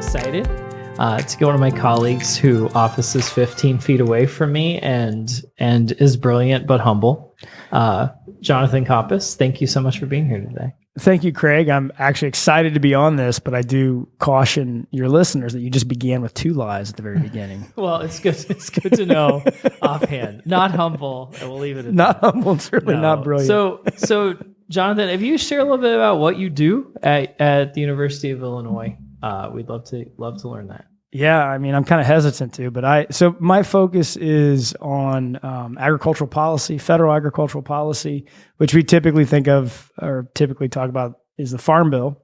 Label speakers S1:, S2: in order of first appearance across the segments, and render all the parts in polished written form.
S1: excited to get one of my colleagues who offices 15 feet away from me and is brilliant but humble. Jonathan Coppess, thank you so much for being here today.
S2: Thank you, Craig. I'm actually excited to be on this, but I do caution your listeners that you just began with 2 lies at the very beginning.
S1: Well, it's good. It's good to know offhand. Not humble, and we'll leave it at
S2: not
S1: that.
S2: humble, and certainly not brilliant.
S1: So, Jonathan, if you share a little bit about what you do at the University of Illinois, we'd love to learn that.
S2: Yeah, I mean, I'm kind of hesitant to, but so my focus is on agricultural policy, federal agricultural policy, which we typically think of or typically talk about is the Farm Bill.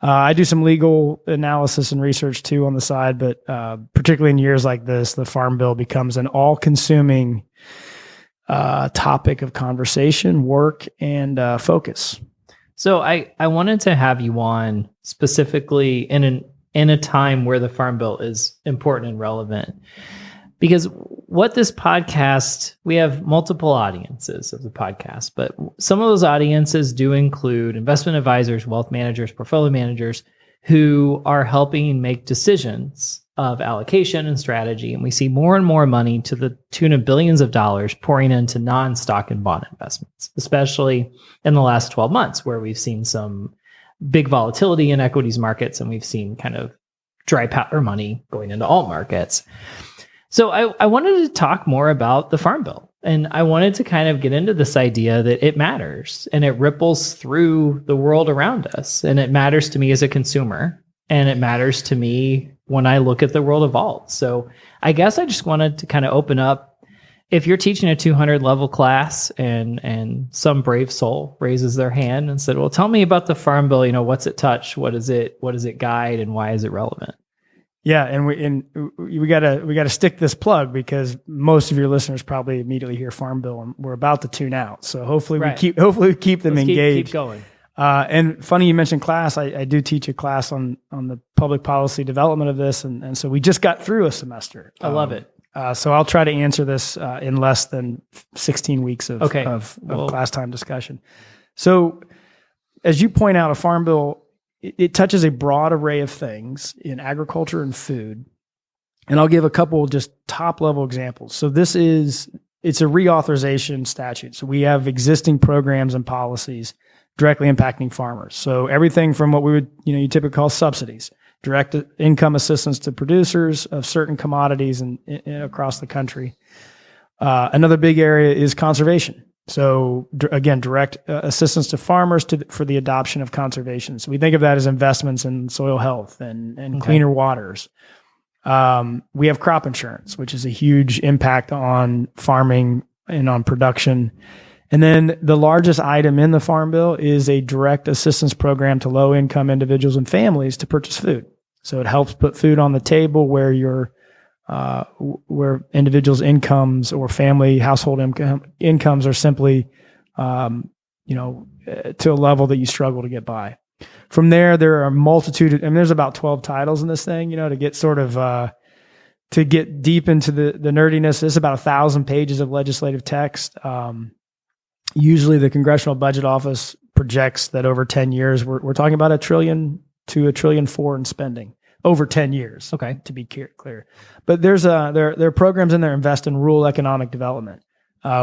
S2: I do some legal analysis and research too on the side, but particularly in years like this, the Farm Bill becomes an all-consuming topic of conversation, work, and focus.
S1: So I wanted to have you on specifically in a time where the Farm Bill is important and relevant. Because what this podcast, we have multiple audiences of the podcast, but some of those audiences do include investment advisors, wealth managers, portfolio managers who are helping make decisions of allocation and strategy. And we see more and more money to the tune of billions of dollars pouring into non-stock and bond investments, especially in the last 12 months, where we've seen some big volatility in equities markets, and we've seen kind of dry powder money going into alt markets. So I wanted to talk more about the Farm Bill, and I wanted to kind of get into this idea that it matters and it ripples through the world around us, and it matters to me as a consumer, and it matters to me when I look at the world of alts. So I guess I just wanted to kind of open up. If you're teaching a 200 level class and some brave soul raises their hand and said, well, tell me about the Farm Bill, what's it touch? What does it guide, and why is it relevant?
S2: Yeah. And we gotta stick this plug because most of your listeners probably immediately hear Farm Bill and we're about to tune out. So hopefully we keep them engaged.
S1: Keep going.
S2: And funny you mentioned class. I do teach a class on the public policy development of this. And so we just got through a semester.
S1: I love it.
S2: So I'll try to answer this in less than 16 weeks of class time discussion. So as you point out, a Farm Bill, it touches a broad array of things in agriculture and food. And I'll give a couple just top level examples. So it's a reauthorization statute. So we have existing programs and policies directly impacting farmers. So everything from what we would, you typically call subsidies, direct income assistance to producers of certain commodities and across the country. Another big area is conservation. So again, direct assistance to farmers for the adoption of conservation. So we think of that as investments in soil health and cleaner waters. We have crop insurance, which is a huge impact on farming and on production. And then the largest item in the Farm Bill is a direct assistance program to low-income individuals and families to purchase food. So it helps put food on the table where individuals' incomes or family household incomes are simply, to a level that you struggle to get by. From there are a multitude. There's about 12 titles in this thing. To get sort of to get deep into the nerdiness. There's about 1,000 pages of legislative text. Usually, the Congressional Budget Office projects that over 10 years, we're talking about $1 trillion to $1.4 trillion in spending over 10 years.
S1: Okay,
S2: to be clear. But there are programs in there invest in rural economic development.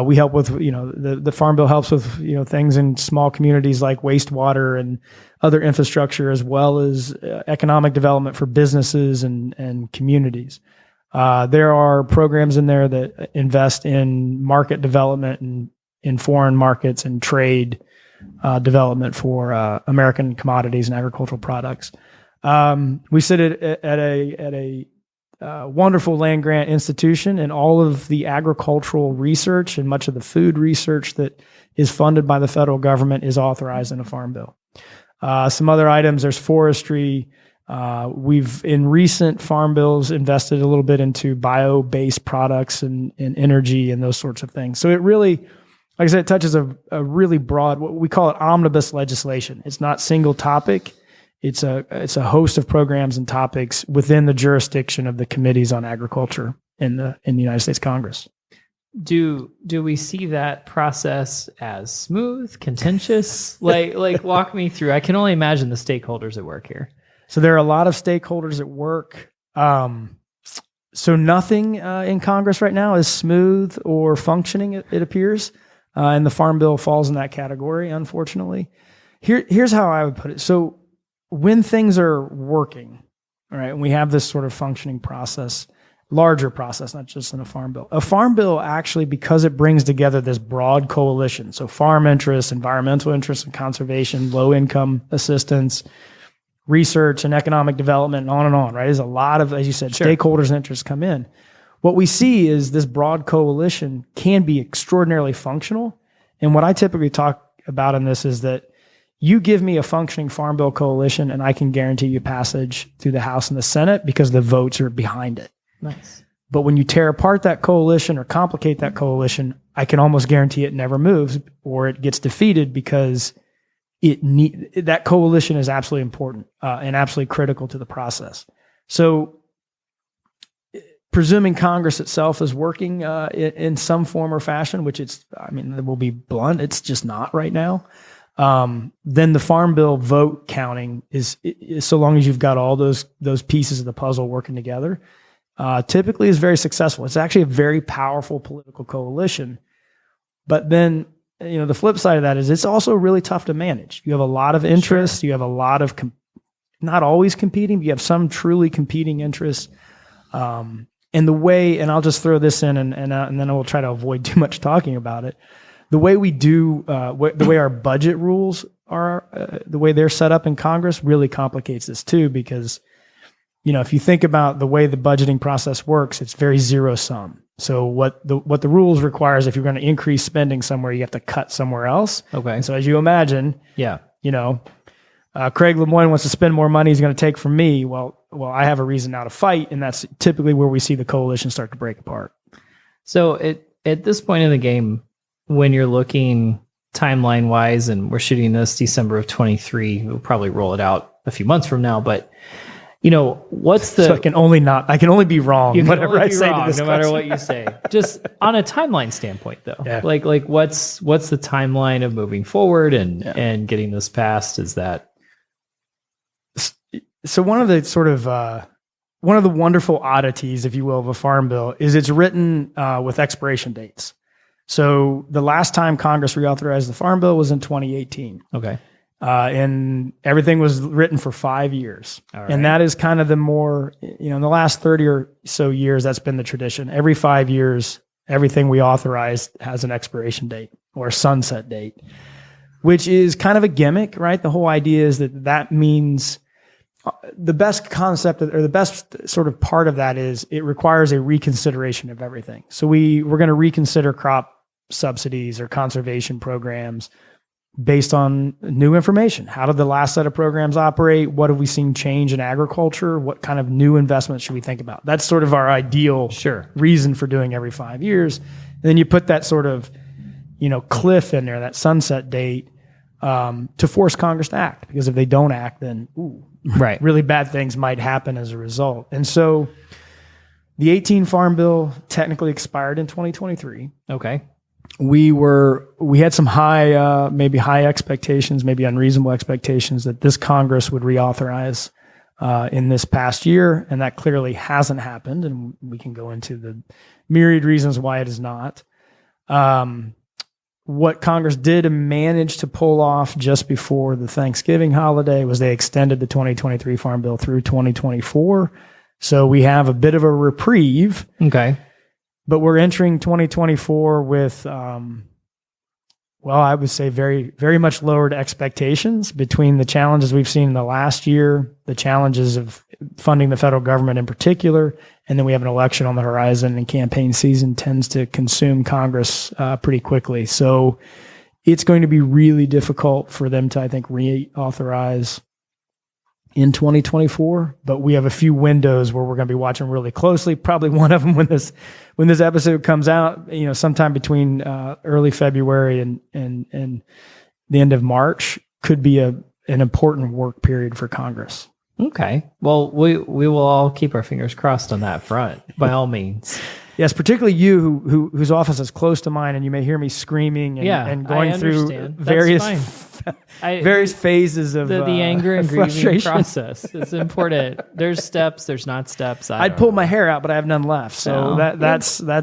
S2: We help with the Farm Bill helps with things in small communities like wastewater and other infrastructure, as well as economic development for businesses and communities. There are programs in there that invest in market development and in foreign markets and trade development for American commodities and agricultural products. We sit at a wonderful land grant institution, and all of the agricultural research and much of the food research that is funded by the federal government is authorized in a Farm Bill. Some other items, there's forestry. We've in recent Farm Bills invested a little bit into bio-based products and energy and those sorts of things. So it really, like I said, it touches a really broad, what we call it omnibus legislation. It's not single topic. It's a host of programs and topics within the jurisdiction of the committees on agriculture in the United States Congress.
S1: Do we see that process as smooth, contentious? Like walk me through. I can only imagine the stakeholders at work here.
S2: So there are a lot of stakeholders at work. So nothing in Congress right now is smooth or functioning, it appears. And the Farm Bill falls in that category, unfortunately. Here's how I would put it. So when things are working, all right, and we have this sort of functioning process, larger process, not just in a farm bill. A farm bill actually, because it brings together this broad coalition, so farm interests, environmental interests and conservation, low income assistance, research and economic development, and on, right? There's a lot of, as you said, stakeholders and interests come in. What we see is this broad coalition can be extraordinarily functional. And what I typically talk about in this is that you give me a functioning farm bill coalition and I can guarantee you passage through the House and the Senate because the votes are behind it.
S1: Nice.
S2: But when you tear apart that coalition or complicate that coalition, I can almost guarantee it never moves or it gets defeated because that coalition is absolutely important and absolutely critical to the process. So presuming Congress itself is working in some form or fashion, which we'll be blunt, it's just not right now. Then the Farm Bill vote counting is so long as you've got all those pieces of the puzzle working together, typically is very successful. It's actually a very powerful political coalition. But then, the flip side of that is it's also really tough to manage. You have a lot of interests. Sure. You have a lot of, not always competing, but you have some truly competing interests. And the way, and I'll just throw this in and then I will try to avoid too much talking about it. The way we do, the way our budget rules are, the way they're set up in Congress really complicates this too, because, if you think about the way the budgeting process works, it's very zero sum. So what the rules require is if you're going to increase spending somewhere, you have to cut somewhere else.
S1: Okay.
S2: And so as you imagine,
S1: yeah,
S2: Craig Lemoine wants to spend more money he's going to take from me. Well, I have a reason now to fight, and that's typically where we see the coalition start to break apart.
S1: So at this point in the game, when you're looking timeline wise, and we're shooting this December of 23, we'll probably roll it out a few months from now, but what's the...
S2: So I can only be wrong, whatever I say to this
S1: no matter what you say. Just on a timeline standpoint, though, like what's the timeline of moving forward and getting this passed? Is that...
S2: So one of the wonderful oddities, if you will, of a farm bill is it's written with expiration dates. So the last time Congress reauthorized the farm bill was in 2018.
S1: Okay.
S2: And everything was written for 5 years. All right. And that is kind of the more, in the last 30 or so years, that's been the tradition. Every 5 years, everything we authorized has an expiration date or a sunset date, which is kind of a gimmick, right? The whole idea is that means the best concept or the best sort of part of that is it requires a reconsideration of everything. So we're going to reconsider crop subsidies or conservation programs based on new information. How did the last set of programs operate? What have we seen change in agriculture? What kind of new investments should we think about? That's sort of our ideal reason for doing every 5 years. And then you put that sort of, cliff in there, that sunset date, to force Congress to act. Because if they don't act, then really bad things might happen as a result. And so the 18 Farm Bill technically expired in 2023.
S1: Okay.
S2: We had some maybe high expectations, maybe unreasonable expectations that this Congress would reauthorize in this past year, and that clearly hasn't happened, and we can go into the myriad reasons why it is not. What Congress did manage to pull off just before the Thanksgiving holiday was they extended the 2023 Farm Bill through 2024, so we have a bit of a reprieve.
S1: Okay.
S2: But we're entering 2024 with, I would say very, very much lowered expectations between the challenges we've seen in the last year, the challenges of funding the federal government in particular, and then we have an election on the horizon, and campaign season tends to consume Congress pretty quickly. So it's going to be really difficult for them to, I think, reauthorize in 2024, but we have a few windows where we're going to be watching really closely. Probably one of them when this episode comes out, sometime between early February and the end of March could be an important work period for Congress.
S1: Okay. Well, we will all keep our fingers crossed on that front, by all means.
S2: Yes, particularly you, whose office is close to mine, and you may hear me screaming and going through various phases of
S1: the anger and grieving
S2: frustration.
S1: process. It's important. There's steps. There's not steps.
S2: I'd pull my hair out, but I have none left. So that's
S1: come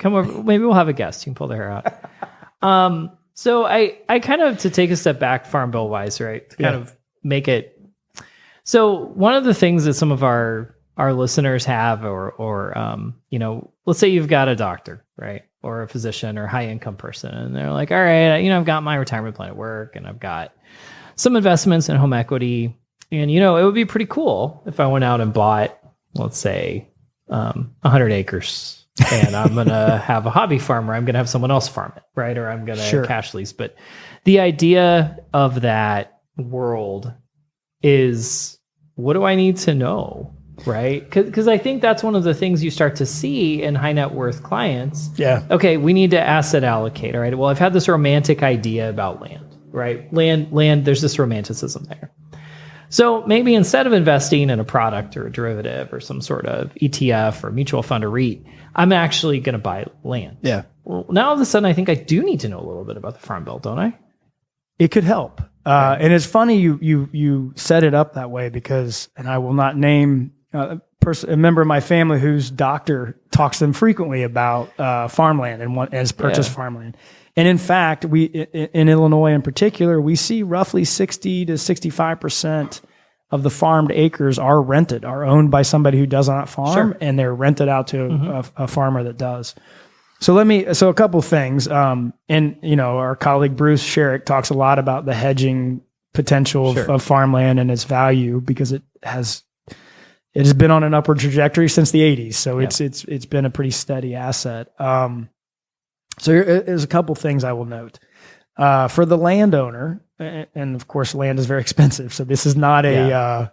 S1: over. Maybe we'll have a guest. You can pull their hair out. So I kind of, to take a step back, Farm Bill wise, right? To kind of make it. So one of the things that some of our listeners have, or let's say you've got a doctor, right? Or a physician or high income person. And they're like, all right, I've got my retirement plan at work and I've got some investments in home equity. And, it would be pretty cool if I went out and bought, let's say, 100 acres. And I'm going to have a hobby farm, or I'm going to have someone else farm it, right? Or I'm going to cash lease. But the idea of that world is, what do I need to know, right? Because I think that's one of the things you start to see in high net worth clients. Yeah. Okay, we need to asset allocate, all right? Well, I've had this romantic idea about land, right? Land, there's this romanticism there. So maybe instead of investing in a product or a derivative or some sort of ETF or mutual fund or REIT, I'm actually going to buy land. Yeah. Well, now all of a sudden, I think I do need to know a little bit about the Farm Bill, don't I?
S2: It could help. And it's funny you set it up that way because, and I will not name a member of my family whose doctor talks to them frequently about farmland and has purchased farmland. And in fact, we in Illinois in particular, we see roughly 60 to 65% of the farmed acres are rented, are owned by somebody who does not farm, and they're rented out to a farmer that does. So a couple of things. And our colleague Bruce Sherrick talks a lot about the hedging potential of farmland and its value because it has been on an upward trajectory since the 80s. So it's been a pretty steady asset. So there's a couple things I will note. For the landowner, and of course land is very expensive. So this is not a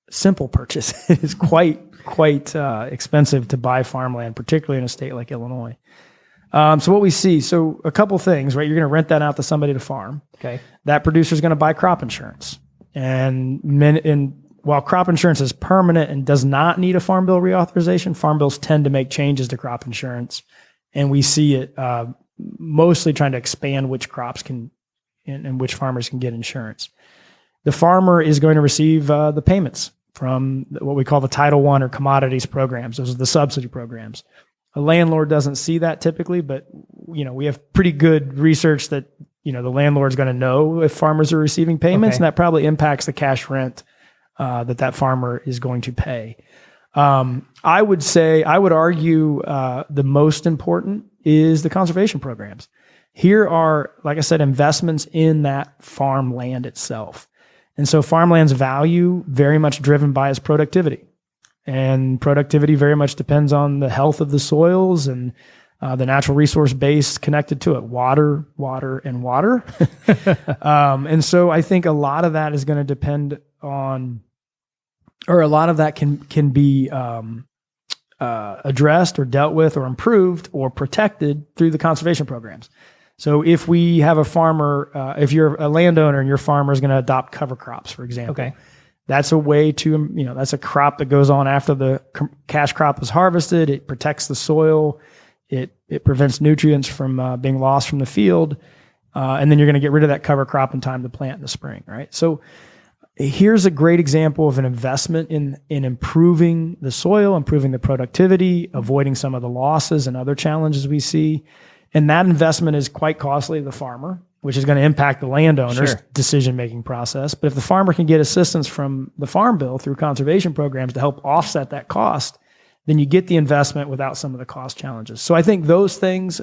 S2: simple purchase. It is quite expensive to buy farmland, particularly in a state like Illinois. So what we see, a couple things, right? You're going to rent that out to somebody to farm. Okay. That producer is going to buy crop insurance. And while crop insurance is permanent and does not need a Farm Bill reauthorization, Farm Bills tend to make changes to crop insurance. And we see it mostly trying to expand which crops can and which farmers can get insurance. The farmer is going to receive the payments from what we call the Title I or commodities programs. Those are the subsidy programs. A landlord doesn't see that typically, but we have pretty good research that the landlord's going to know if farmers are receiving payments, and that probably impacts the cash rent that farmer is going to pay. I would argue the most important is the conservation programs. Here are, like I said, investments in that farmland itself. And so farmland's value very much driven by its productivity. And productivity very much depends on the health of the soils and the natural resource base connected to it, water, and water. And so I think a lot of that is going to depend on, or a lot of that can be addressed or dealt with or improved or protected through the conservation programs. So if we have a farmer, if you're a landowner and your farmer is going to adopt cover crops, for example, that's a way to, that's a crop that goes on after the cash crop is harvested. It protects the soil. It prevents nutrients from being lost from the field. And then you're going to get rid of that cover crop in time to plant in the spring, right? So here's a great example of an investment in improving the soil, improving the productivity, avoiding some of the losses and other challenges we see. And that investment is quite costly to the farmer, which is going to impact the landowner's decision-making process. But if the farmer can get assistance from the Farm Bill through conservation programs to help offset that cost, then you get the investment without some of the cost challenges. So I think those things,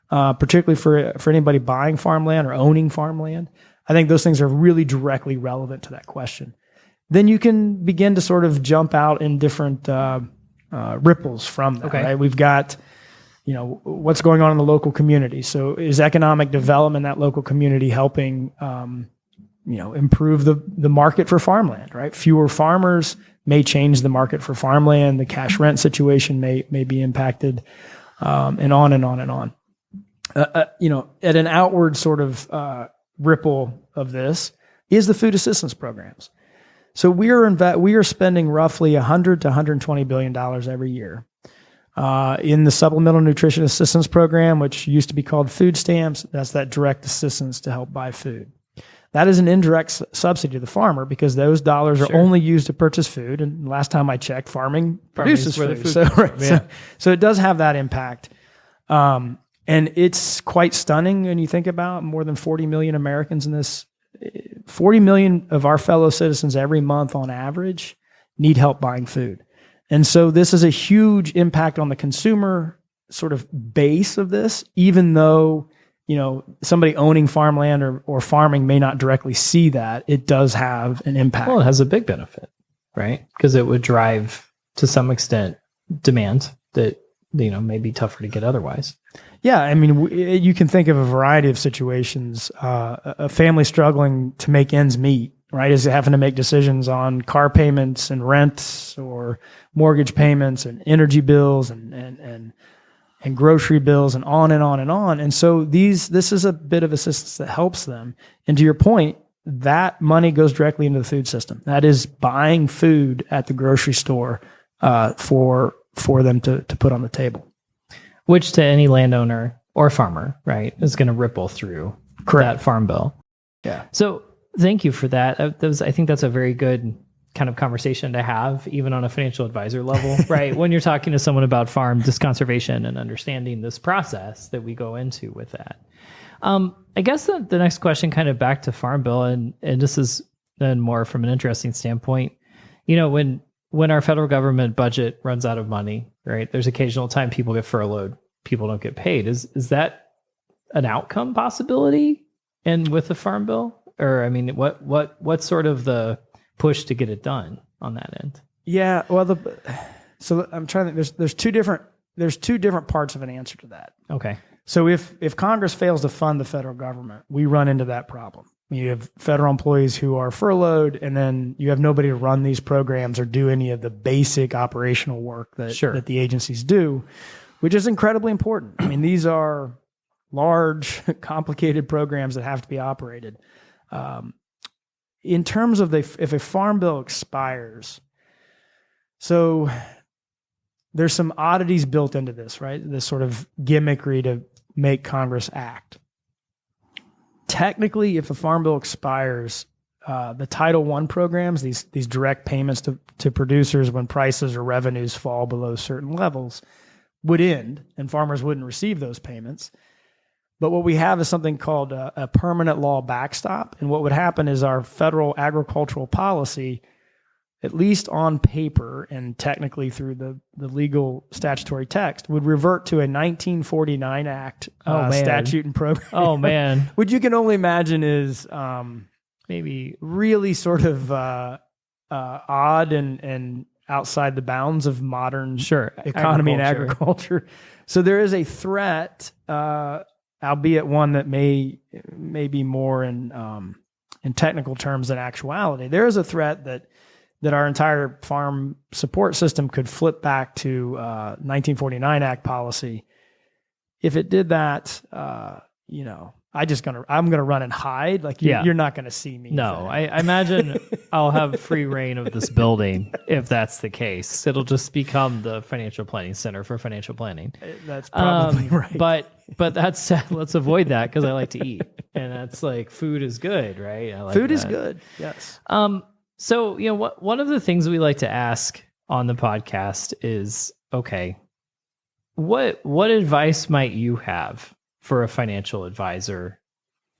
S2: particularly for anybody buying farmland or owning farmland, I think those things are really directly relevant to that question. Then you can begin to sort of jump out in different ripples from that, right? We've got, what's going on in the local community. So is economic development in that local community helping, improve the market for farmland, right? Fewer farmers may change the market for farmland. The cash rent situation may be impacted, and on and on and on. At an outward sort of ripple of this is the food assistance programs. So we are spending roughly $100 to $120 billion every year in the Supplemental Nutrition Assistance Program, which used to be called food stamps. That's that direct assistance to help buy food. That is an indirect subsidy to the farmer because those dollars are only used to purchase food. And last time I checked, farming produces food. So it does have that impact. And it's quite stunning when you think about more than 40 million Americans in this. 40 million of our fellow citizens every month on average need help buying food. And so this is a huge impact on the consumer sort of base of this, even though, somebody owning farmland or farming may not directly see that, it does have an impact.
S1: Well, it has a big benefit, right? Because it would drive, to some extent, demand that, may be tougher to get otherwise.
S2: Yeah, I mean, you can think of a variety of situations. A family struggling to make ends meet, right, is having to make decisions on car payments and rents or mortgage payments and energy bills and grocery bills and on and on and on. And so this is a bit of assistance that helps them. And to your point, that money goes directly into the food system. That is buying food at the grocery store for them to put on the table.
S1: Which to any landowner or farmer, right, is going to ripple through that farm bill.
S2: Yeah.
S1: So thank you for that. I think that's a very good kind of conversation to have, even on a financial advisor level, right? When you're talking to someone about farm disconservation and understanding this process that we go into with that. I guess the next question, kind of back to Farm Bill, and this is then more from an interesting standpoint. When our federal government budget runs out of money, right? There's occasional time people get furloughed, people don't get paid. Is that an outcome possibility? And with the Farm Bill, or I mean, what's sort of the push to get it done on that end?
S2: Yeah, well, so I'm trying to think. There's two different parts of an answer to that.
S1: Okay.
S2: So if Congress fails to fund the federal government, we run into that problem. You have federal employees who are furloughed, and then you have nobody to run these programs or do any of the basic operational work that the agencies do, which is incredibly important. I mean, these are large, complicated programs that have to be operated. In terms of if a farm bill expires, so there's some oddities built into this, right? This sort of gimmickry to make Congress act. Technically, if a farm bill expires, the Title I programs, these direct payments to producers when prices or revenues fall below certain levels, would end, and farmers wouldn't receive those payments. But what we have is something called a permanent law backstop. And what would happen is our federal agricultural policy, at least on paper and technically through the legal statutory text, would revert to a 1949 Act statute and program.
S1: Oh, man.
S2: Which you can only imagine is
S1: maybe
S2: really sort of odd and outside the bounds of modern economy and agriculture. So there is a threat, albeit one that may be more in technical terms than actuality. There is a threat that our entire farm support system could flip back to 1949 Act policy. If it did that, I'm gonna run and hide. Like you're not gonna see me.
S1: No, I imagine I'll have free reign of this building if that's the case. It'll just become the financial planning center for financial planning.
S2: That's probably right.
S1: But that's let's avoid that because I like to eat, and that's like food is good, right? I like
S2: food
S1: that.
S2: is good. Yes.
S1: So one of the things we like to ask on the podcast is, okay, what advice might you have for a financial advisor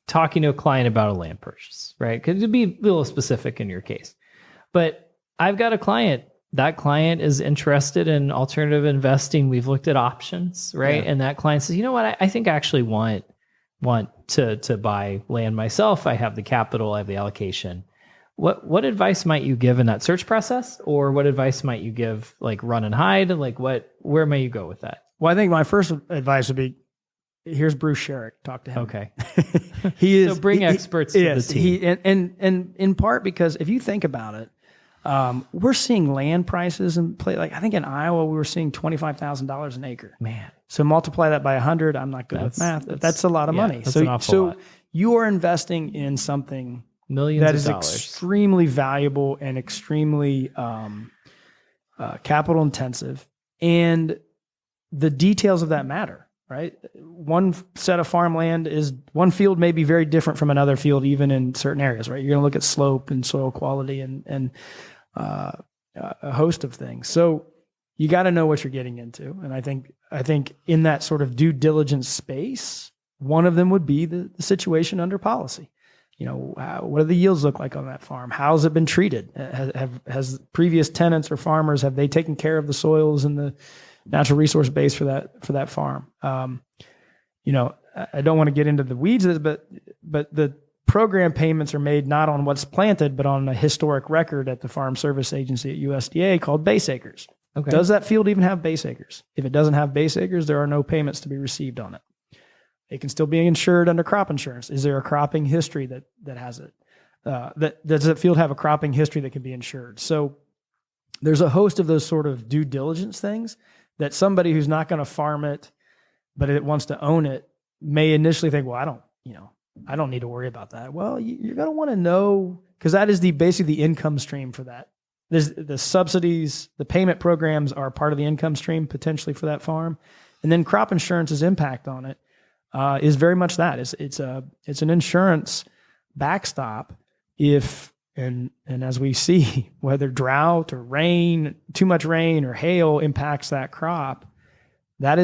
S1: talking to a client about a land purchase, right? Because it'd be a little specific in your case. But I've got a client. That client is interested in alternative investing. We've looked at options, right? Yeah. And that client says, you know what? I think I actually want to buy land myself. I have the capital. I have the allocation. What advice might you give in that search process? Or what advice might you give, like run and hide? Like where may you go with that?
S2: Well, I think my first advice would be, here's Bruce Sherrick. Talk to him.
S1: Okay.
S2: He is.
S1: So bring experts to the team.
S2: And in part because if you think about it, we're seeing land prices and like I think in Iowa we were seeing $25,000 an acre.
S1: Man.
S2: So multiply that by 100. I'm not good with math. That's a lot of money.
S1: That's an awful lot.
S2: You are investing in something
S1: Millions
S2: that
S1: of
S2: is
S1: dollars.
S2: extremely valuable and extremely capital intensive. And the details of that matter, right? One set of farmland one field may be very different from another field, even in certain areas, right? You're going to look at slope and soil quality and a host of things. So you got to know what you're getting into. And I think in that sort of due diligence space, one of them would be the situation under policy. What do the yields look like on that farm? How's it been treated? Has previous tenants or farmers, have they taken care of the soils and the natural resource base for that farm? I don't want to get into the weeds of this, but the program payments are made not on what's planted, but on a historic record at the Farm Service Agency at USDA called base acres.
S1: Okay.
S2: Does that field even have base acres? If it doesn't have base acres, there are no payments to be received on it. It can still be insured under crop insurance. Is there a cropping history that has it? Does that field have a cropping history that can be insured? So there's a host of those sort of due diligence things that somebody who's not going to farm it, but it wants to own it, may initially think, well, I don't need to worry about that. Well, you're going to want to know, because that is basically the income stream for that. There's the subsidies, the payment programs are part of the income stream potentially for that farm. And then crop insurance's impact on it is very much that. It's an insurance backstop if, and as we see, whether drought or rain, too much rain or hail impacts that crop, that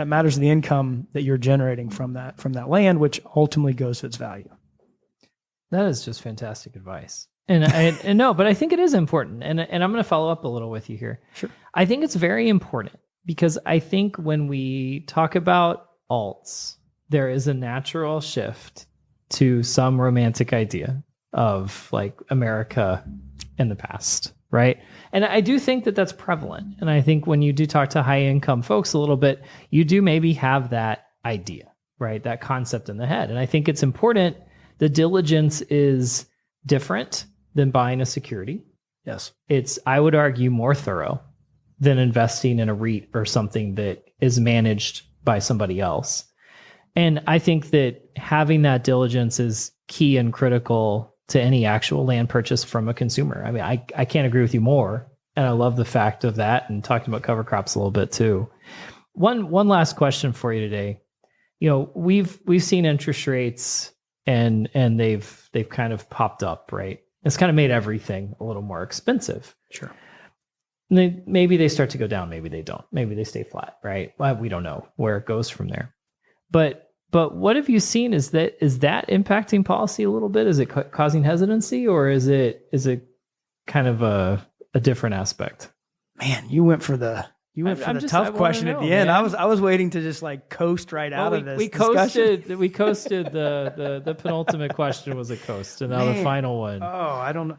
S2: matters the income that you're generating from that land, which ultimately goes to its value.
S1: That is just fantastic advice. And no, but I think it is important. And I'm going to follow up a little with you here.
S2: Sure.
S1: I think it's very important because I think when we talk about alts, there is a natural shift to some romantic idea of like America in the past, right? And I do think that that's prevalent. And I think when you do talk to high income folks a little bit, you do maybe have that idea, right? That concept in the head. And I think it's important. The diligence is different than buying a security.
S2: Yes.
S1: It's, I would argue, more thorough than investing in a REIT or something that is managed by somebody else. And I think that having that diligence is key and critical to any actual land purchase from a consumer. I mean, I can't agree with you more. And I love the fact of that, and talking about cover crops a little bit too. One last question for you today. We've seen interest rates and they've kind of popped up, right? It's kind of made everything a little more expensive.
S2: Sure.
S1: Maybe they start to go down. Maybe they don't. Maybe they stay flat, right? Well, we don't know where it goes from there. But what have you seen? Is that impacting policy a little bit? Is it causing hesitancy, or is it kind of a different aspect?
S2: Man, you went for the tough question at the end.
S1: Man.
S2: I was waiting to just like coast right out of this. We coasted
S1: the penultimate question was a coast, and now the final one.
S2: Oh, I don't know.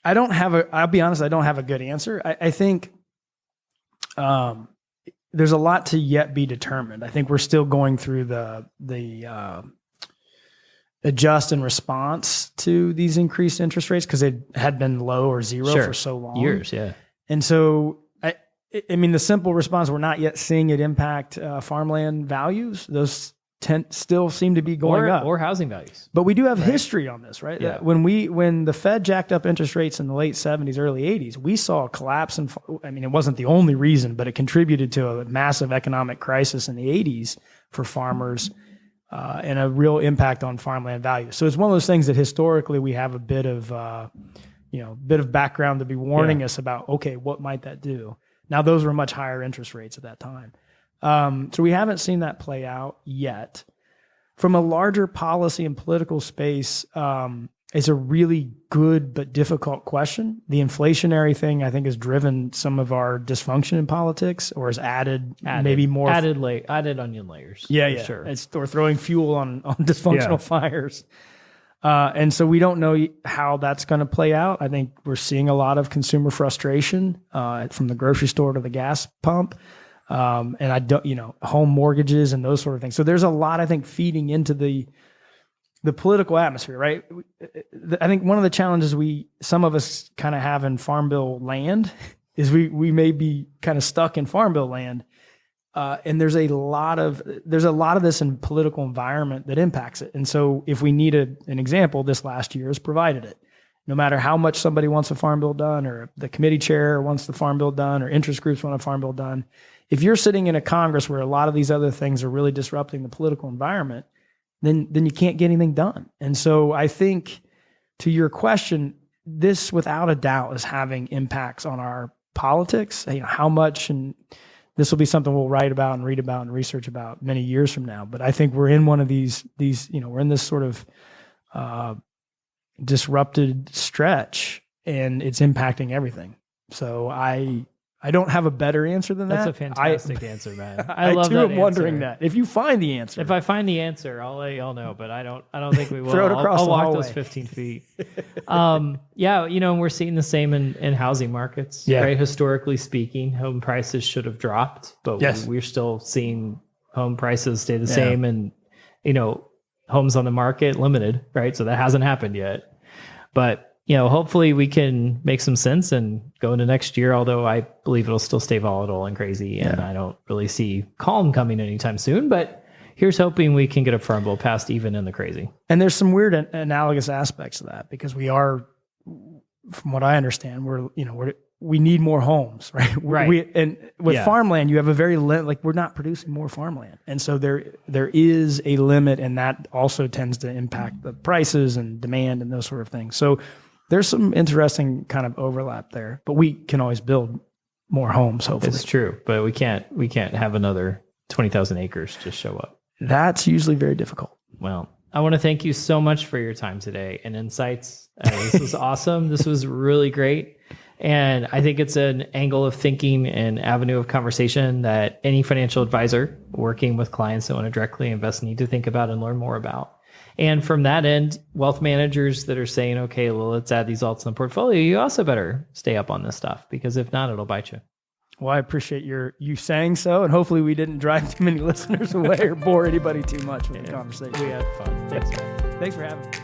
S2: I'll be honest, I don't have a good answer. I think there's a lot to yet be determined. I think we're still going through the adjust and response to these increased interest rates because it had been low or zero for so long.
S1: Years, yeah.
S2: And so, I mean, the simple response, we're not yet seeing it impact farmland values. Those still seem to be going up.
S1: Or housing values.
S2: But we do have history on this, right?
S1: Yeah.
S2: When the Fed jacked up interest rates in the late 70s, early 80s, we saw a collapse it wasn't the only reason, but it contributed to a massive economic crisis in the 80s for farmers and a real impact on farmland values. So it's one of those things that historically we have a bit of background to be warning us about, okay, what might that do? Now, those were much higher interest rates at that time. So we haven't seen that play out yet. From a larger policy and political space, it's a really good but difficult question. The inflationary thing, I think, has driven some of our dysfunction in politics, or has added maybe more
S1: added onion layers.
S2: Yeah.
S1: Sure.
S2: We're throwing fuel on dysfunctional fires. And so we don't know how that's going to play out. I think we're seeing a lot of consumer frustration from the grocery store to the gas pump. And home mortgages and those sort of things. So there's a lot, I think, feeding into the political atmosphere, right? I think one of the challenges some of us kind of have in Farm Bill land is we may be kind of stuck in Farm Bill land And there's a lot of this in political environment that impacts it. And so if we need an example, this last year has provided it. No matter how much somebody wants a farm bill done, or the committee chair wants the farm bill done, or interest groups want a farm bill done, if you're sitting in a Congress where a lot of these other things are really disrupting the political environment, then you can't get anything done. And so I think, to your question, this without a doubt is having impacts on our politics. How much, and this will be something we'll write about and read about and research about many years from now. But I think we're in one of these we're in this sort of disrupted stretch, and it's impacting everything. So I don't have a better answer than that.
S1: That's a fantastic answer, man.
S2: I
S1: love
S2: too
S1: that
S2: am wondering
S1: answer.
S2: that. If you find the answer,
S1: If I find the answer, I'll let y'all know, but I don't think we will.
S2: Throw it across
S1: I'll
S2: the
S1: walk
S2: hallway.
S1: those 15 feet. We're seeing the same in housing markets,
S2: Yeah.
S1: right? Historically speaking, home prices should have dropped, but
S2: Yes.
S1: we're still seeing home prices stay the same, and, homes on the market limited, right? So that hasn't happened yet. But, hopefully we can make some sense and go into next year, although I believe it'll still stay volatile and crazy. And I don't really see calm coming anytime soon. But here's hoping we can get a farm bill passed even in the crazy.
S2: and there's some weird analogous aspects to that, because we are, from what I understand, we need more homes, right?
S1: Right.
S2: And with farmland, you have a very we're not producing more farmland, and so there is a limit, and that also tends to impact the prices and demand and those sort of things. So there's some interesting kind of overlap there, but we can always build more homes, hopefully.
S1: It's true, but we can't have another 20,000 acres just show up.
S2: That's usually very difficult.
S1: Well, I want to thank you so much for your time today and insights. This was awesome. This was really great. And I think it's an angle of thinking and avenue of conversation that any financial advisor working with clients that want to directly invest need to think about and learn more about. And from that end, wealth managers that are saying, okay, well, let's add these alts in the portfolio, you also better stay up on this stuff, because if not, it'll bite you.
S2: Well, I appreciate you saying so, and hopefully we didn't drive too many listeners away or bore anybody too much with the conversation.
S1: We had fun. Thanks, man.
S2: Thanks for having me.